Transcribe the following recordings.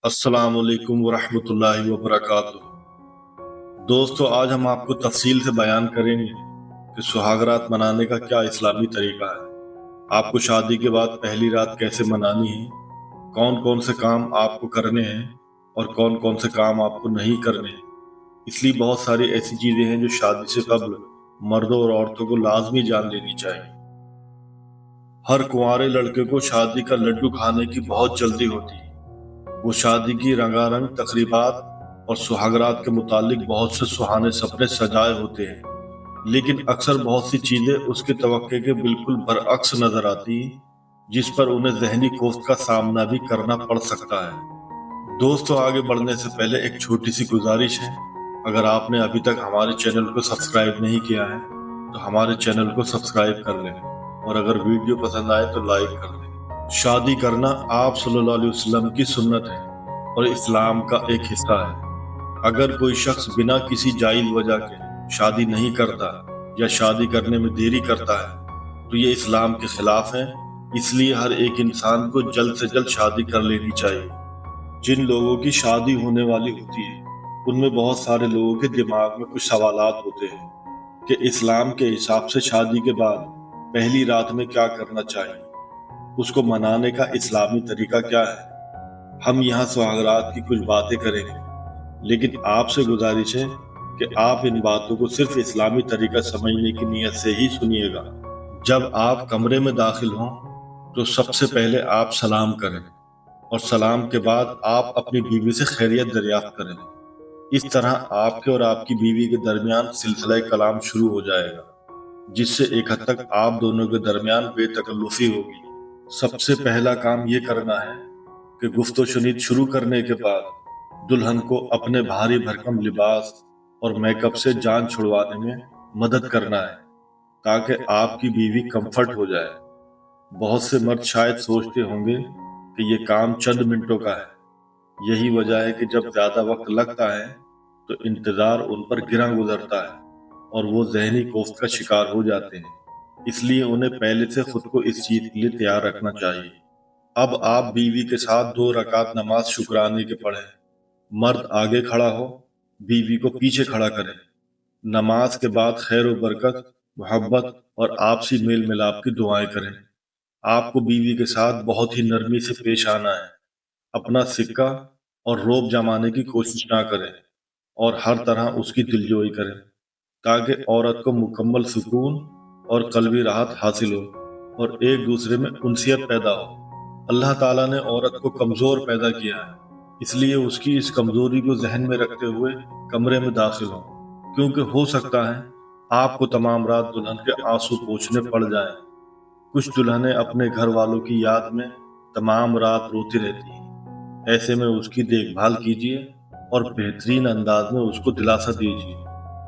अस्सलाम वालेकुम वरहमतुल्लाहि वबरकातुहू। दोस्तों, आज हम आपको तफसील से बयान करेंगे कि सुहागरात मनाने का क्या इस्लामी तरीका है। आपको शादी के बाद पहली रात कैसे मनानी है, कौन कौन से काम आपको करने हैं और कौन कौन से काम आपको नहीं करने हैं। इसलिए बहुत सारी ऐसी चीजें हैं जो शादी से कब्ल मर्दों और औरतों को लाजमी जान लेनी चाहिए। हर कुंवारे लड़के को शादी का लड्डू खाने की बहुत जल्दी होती है। वो शादी की रंगारंग तकरीबात और सुहागरात के मुतालिक बहुत से सुहाने सपने सजाए होते हैं, लेकिन अक्सर बहुत सी चीजें उसके तवक्के के बिल्कुल बरअक्स नजर आती हैं, जिस पर उन्हें जहनी कोफ्त का सामना भी करना पड़ सकता है। दोस्तों, आगे बढ़ने से पहले एक छोटी सी गुजारिश है। अगर आपने अभी तक हमारे चैनल को सब्सक्राइब नहीं किया है तो हमारे चैनल को सब्सक्राइब कर लें, और अगर वीडियो पसंद आए तो लाइक कर दें। शादी करना आप सल्लल्लाहु अलैहि वसल्लम की सुन्नत है और इस्लाम का एक हिस्सा है। अगर कोई शख्स बिना किसी जायज वजह के शादी नहीं करता या शादी करने में देरी करता है तो ये इस्लाम के खिलाफ है। इसलिए हर एक इंसान को जल्द से जल्द शादी कर लेनी चाहिए। जिन लोगों की शादी होने वाली होती है उनमें बहुत सारे लोगों के दिमाग में कुछ सवालात होते हैं कि इस्लाम के हिसाब से शादी के बाद पहली रात में क्या करना चाहिए, उसको मनाने का इस्लामी तरीका क्या है। हम यहाँ सुहागरात की कुछ बातें करेंगे, लेकिन आपसे गुजारिश है कि आप इन बातों को सिर्फ इस्लामी तरीका समझने की नीयत से ही सुनिएगा। जब आप कमरे में दाखिल हों तो सबसे पहले आप सलाम करें और सलाम के बाद आप अपनी बीवी से खैरियत दरियाफ्त करें। इस तरह आपके और आपकी बीवी के दरमियान सिलसिला कलाम शुरू हो जाएगा, जिससे एक हद तक आप दोनों के दरमियान बेतकल्लुफी होगी। सबसे पहला काम ये करना है कि गुफ्तो शुनीद शुरू करने के बाद दुल्हन को अपने भारी भरकम लिबास और मेकअप से जान छुड़वाने में मदद करना है, ताकि आपकी बीवी कंफर्ट हो जाए। बहुत से मर्द शायद सोचते होंगे कि ये काम चंद मिनटों का है। यही वजह है कि जब ज्यादा वक्त लगता है तो इंतजार उन पर गिरा गुजरता है और वो जहनी कोफ्त का शिकार हो जाते हैं। इसलिए उन्हें पहले से खुद को इस चीज के लिए तैयार रखना चाहिए। अब आप बीवी के साथ 2 रकात नमाज शुक्राने के पढ़ें। मर्द आगे खड़ा हो, बीवी को पीछे खड़ा करें। नमाज के बाद खैर व बरकत, मोहब्बत और आपसी मेल मिलाप की दुआएं करें। आपको बीवी के साथ बहुत ही नरमी से पेश आना है। अपना सिक्का और रोब जमाने की कोशिश ना करें और हर तरह उसकी दिलजोई करें, ताकि औरत को मुकम्मल सुकून और कल्बी राहत हासिल हो और एक दूसरे में उनसियत पैदा हो। अल्लाह ताला ने औरत को कमजोर पैदा किया है, इसलिए उसकी इस कमजोरी को जहन में रखते हुए कमरे में दाखिल हो, क्योंकि हो सकता है आपको तमाम रात दुल्हन के आंसू पोंछने पड़ जाएं। कुछ दुल्हनें अपने घर वालों की याद में तमाम रात रोती रहती हैं। ऐसे में उसकी देखभाल कीजिए और बेहतरीन अंदाज में उसको दिलासा दीजिए।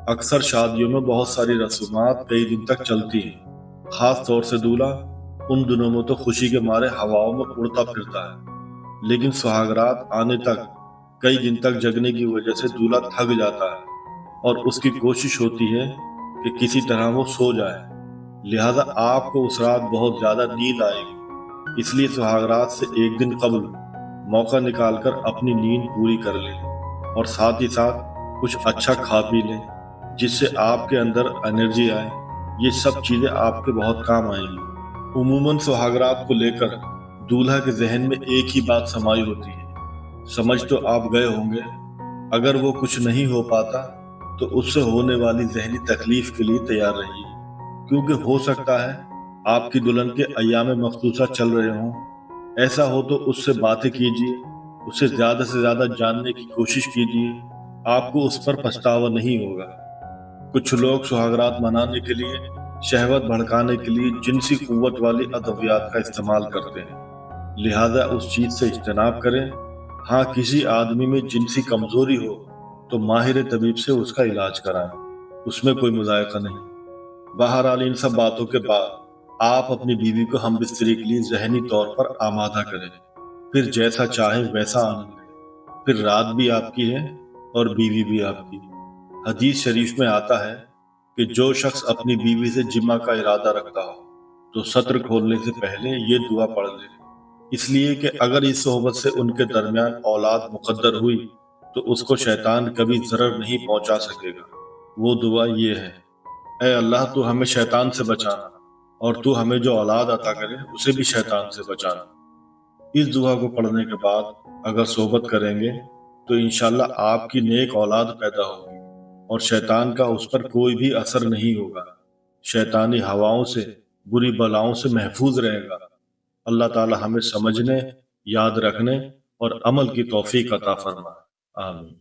अक्सर शादियों में बहुत सारी रस्मात कई दिन तक चलती हैं। खास तौर से दूल्हा उन दिनों में तो खुशी के मारे हवाओं में उड़ता फिरता है, लेकिन सुहागरात आने तक कई दिन तक जगने की वजह से दूल्हा थक जाता है और उसकी कोशिश होती है कि किसी तरह वो सो जाए। लिहाजा आपको उस रात बहुत ज्यादा नींद आएगी, इसलिए सुहागरात से एक दिन कबल मौका निकालकर अपनी नींद पूरी कर लें और साथ ही साथ कुछ अच्छा खा पी लें, जिससे आपके अंदर एनर्जी आए। ये सब चीजें आपके बहुत काम आएंगी। उमूमन सुहागरात को लेकर दूल्हा के जहन में एक ही बात समाई होती है। समझ तो आप गए होंगे, अगर वो कुछ नहीं हो पाता तो उससे होने वाली जहनी तकलीफ के लिए तैयार रहिए, क्योंकि हो सकता है आपकी दुल्हन के अय्याम मखसूसा चल रहे हों। ऐसा हो तो उससे बातें कीजिए, उसे ज्यादा से ज्यादा जानने की कोशिश कीजिए। आपको उस पर पछतावा नहीं होगा। कुछ लोग सुहागरात मनाने के लिए शहवत भड़काने के लिए जिनसी कुव्वत वाली अद्वियात का इस्तेमाल करते हैं, लिहाजा उस चीज से इज्तनाब करें। हाँ, किसी आदमी में जिनसी कमजोरी हो तो माहिर तबीब से उसका इलाज कराएं, उसमें कोई मुज़ायका नहीं। बहरहाल इन सब बातों के बाद आप अपनी बीवी को हम बिस्तरी के लिए जहनी तौर पर आमादा करें, फिर जैसा चाहे वैसा आनंद लें। फिर रात भी आपकी है और बीवी भी आपकी। हदीस शरीफ में आता है कि जो शख्स अपनी बीवी से जिमा का इरादा रखता हो तो सत्र खोलने से पहले ये दुआ पढ़ ले: اس لیے کہ اگر اس صحبت سے ان کے درمیان اولاد مقدر ہوئی تو اس کو شیطان کبھی ضرر نہیں پہنچا سکے گا۔ وہ دعا یہ ہے: اے اللہ تو ہمیں شیطان سے بچانا، اور تو ہمیں جو اولاد عطا کرے اسے بھی شیطان سے بچانا۔ اس دعا کو پڑھنے کے بعد اگر صحبت کریں گے تو انشاءاللہ آپ کی نیک اولاد پیدا ہوگی اور شیطان کا اس پر کوئی بھی اثر نہیں ہوگا، شیطانی ہواؤں سے، بری بلاؤں سے محفوظ رہے گا۔ اللہ تعالی ہمیں سمجھنے، یاد رکھنے اور عمل کی توفیق عطا فرمائے۔ آمین۔